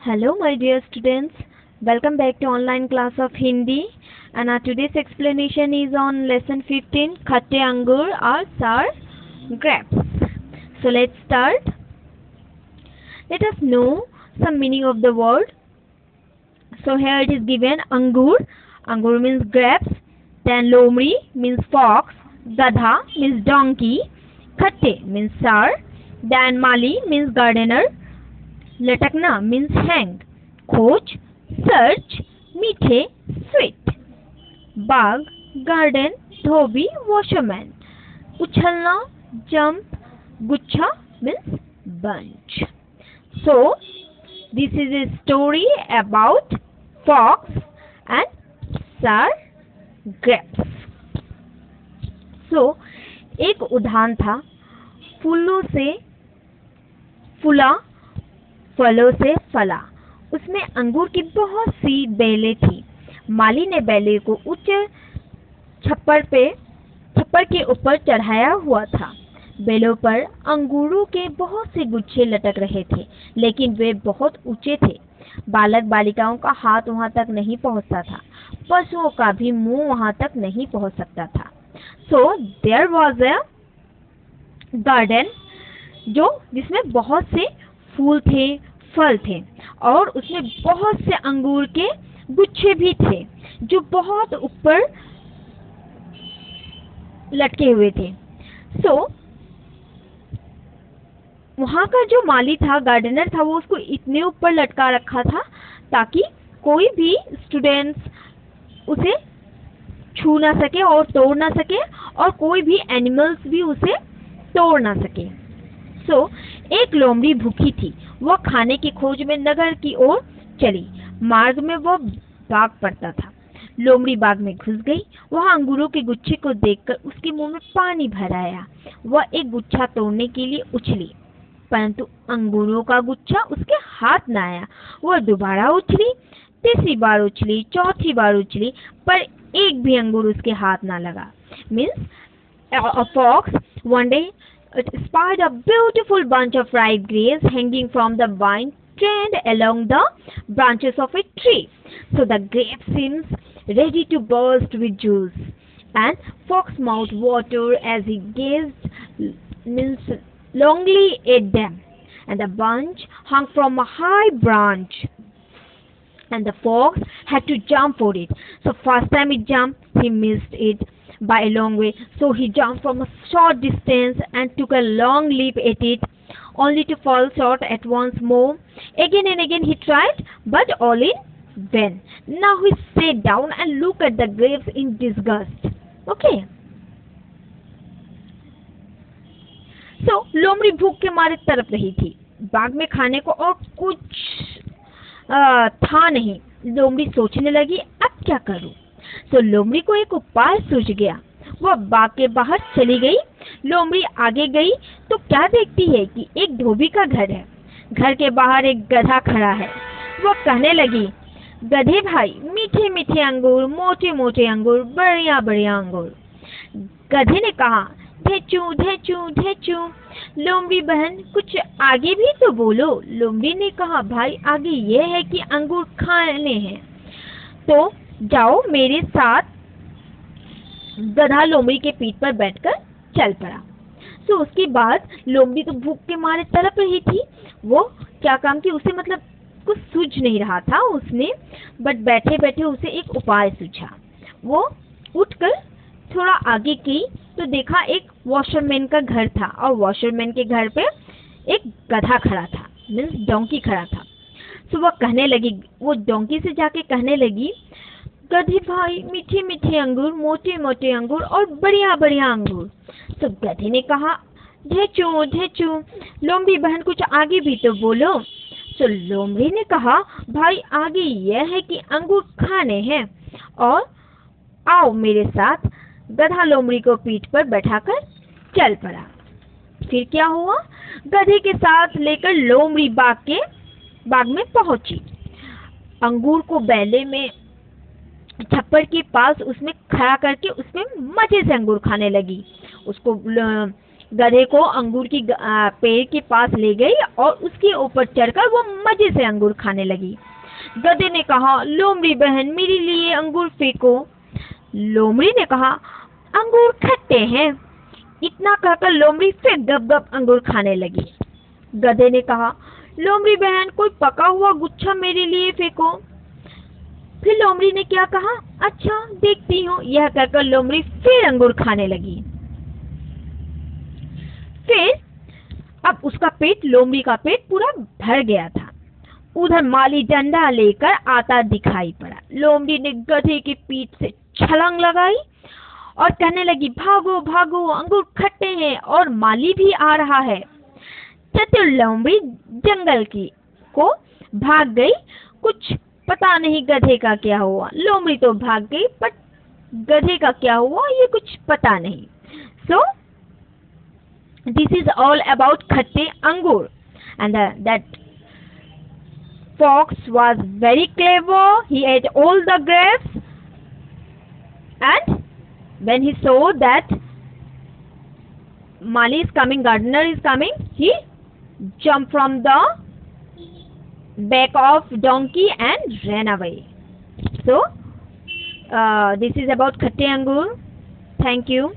Hello, my dear students. Welcome back to online class of Hindi. And our today's explanation is on lesson 15, Khatte Angur or Sour Grapes. So let's start. Let us know some meaning of the word. So here it is given Angur. Angur means grapes. Then Lomri means fox. Gadha means donkey. Khatte means sour. Then Mali means gardener. लटकना means hang, खोज search, मीठे sweet, बाग garden, धोबी washerman, उछलना jump, गुच्छा means bunch. So this is a story about fox and sour grapes. So एक उदाहरण था फूलों से फूला फलों से फला। उसमें अंगूर की बहुत सी बेलें थी। माली ने बेले को उच्च छप्पर के ऊपर चढ़ाया हुआ था। बेलों पर अंगूरों के बहुत से गुच्छे लटक रहे थे, लेकिन वे बहुत ऊंचे थे। बालक बालिकाओं का हाथ वहां तक नहीं पहुंचता था। पशुओं का भी मुंह वहां तक नहीं पहुंच सकता था। So there was a garden जिसमें बहुत से फूल थे, फल थे और उसमें बहुत से अंगूर के गुच्छे भी थे जो बहुत ऊपर लटके हुए थे। सो वहां का जो माली था, गार्डनर था, वो उसको इतने ऊपर लटका रखा था ताकि कोई भी स्टूडेंट्स उसे छू ना सके और तोड़ ना सके और कोई भी एनिमल्स भी उसे तोड़ ना सके। एक लोमड़ी भूखी थी। वह खाने की खोज में नगर की ओर चली। मार्ग में वह बाग पड़ता था। लोमड़ी बाग में घुस गई। वह अंगूरों के गुच्छे को देखकर उसके मुंह में पानी भर आया। वह एक गुच्छा तोड़ने के लिए उछली, परंतु अंगूरों का गुच्छा उसके हाथ न आया। वह दोबारा उछली, तीसरी बार उछली, चौथी बार उछली, पर एक भी अंगूर उसके हाथ न लगा। Means a fox one day spied a beautiful bunch of ripe grapes hanging from the vine trained along the branches of a tree. So the grape seems ready to burst with juice, and fox mouthed water as he gazed, means longingly at them. And the bunch hung from a high branch, and the fox had to jump for it. So first time he jumped, he missed it by a long way. So he jumped from a short distance and took a long leap at it, only to fall short at once more. Again and again he tried, but all in vain. Now he sat down and looked at the grapes in disgust. Okay. So लोमड़ी भूख के मारे तड़प रही थी। बाग में खाने को और कुछ था नहीं। लोमड़ी सोचने लगी, अब क्या करूं? तो लोमड़ी को एक उपाय सूझ गया। वह बाग के बाहर चली गई। लोमड़ी आगे गई तो क्या देखती है कि एक धोबी का घर है। घर के बाहर एक गधा खड़ा है। वह कहने लगी, गधे भाई, मीठे मीठे अंगूर, मोटे मोटे अंगूर, बढ़िया बढ़िया अंगूर। गधे ने कहा, ढेचू ढेचू ढेचू। लोमड़ी बहन, कुछ आगे भी तो बोलो। लोमड़ी ने कहा, भाई आगे ये है कि अंगूर खाने हैं। तो जाओ मेरे साथ। गधा लोमड़ी के पीठ पर बैठकर चल पड़ा। तो उसके बाद लोमड़ी तो भूख के मारे तड़प रही थी। वो क्या काम की, उसे मतलब कुछ सूझ नहीं रहा था उसने, बट बैठे बैठे उसे एक उपाय सूझा। वो उठकर थोड़ा आगे की तो देखा एक वॉशरमैन का घर था और वॉशरमैन के घर पे एक गधा खड़ा था, मीन्स डोंकी खड़ा था। तो वह कहने लगी, वो डोंकी से जाके कहने लगी, गधे भाई, मीठे मीठे अंगूर, मोटे मोटे अंगूर और बढ़िया बढ़िया अंगूर। तो गधे ने कहा, ढेचू ढेचू। लोमड़ी बहन, कुछ आगे भी तो बोलो। तो लोमड़ी ने कहा, भाई आगे यह है कि अंगूर खाने हैं और आओ मेरे साथ। गधा लोमड़ी को पीठ पर बैठाकर चल पड़ा। फिर क्या हुआ, गधे के साथ लेकर लोमड़ी बाग में पहुंची। अंगूर को बैले में छप्पर के पास उसमें खड़ा करके उसमें मजे से अंगूर खाने लगी। उसको गधे को अंगूर की पेड़ के पास ले गई और उसके ऊपर चढ़कर वो मजे से अंगूर खाने लगी। गधे ने कहा, लोमड़ी बहन मेरे लिए अंगूर फेंको। लोमड़ी ने कहा, अंगूर खट्टे हैं। इतना कहकर लोमड़ी फिर गप-गप अंगूर खाने लगी। गधे ने कहा, लोमड़ी बहन कोई पका हुआ गुच्छा मेरे लिए फेंको। फिर लोमड़ी ने क्या कहा, अच्छा देखती हूँ। यह कहकर लोमड़ी फिर अंगूर खाने लगी। फिर अब उसका पेट, लोमड़ी का पेट पूरा भर गया था। उधर माली डंडा लेकर आता दिखाई पड़ा। लोमड़ी ने गधे की पीठ से छलांग लगाई और कहने लगी, भागो भागो, अंगूर खट्टे हैं और माली भी आ रहा है। चतुर लोमड़ी जंगल की को भाग गई। कुछ पता नहीं गधे का क्या हुआ। लोमड़ी तो भाग गई, पर गधे का क्या हुआ ये कुछ पता नहीं। So this is all about खट्टे अंगूर, and that fox was very clever. He ate all the grapes, and when he saw that Mali is coming, gardener is coming, he jumped from the back of donkey and ran away. So this is about खट्टे अंगूर. Thank you.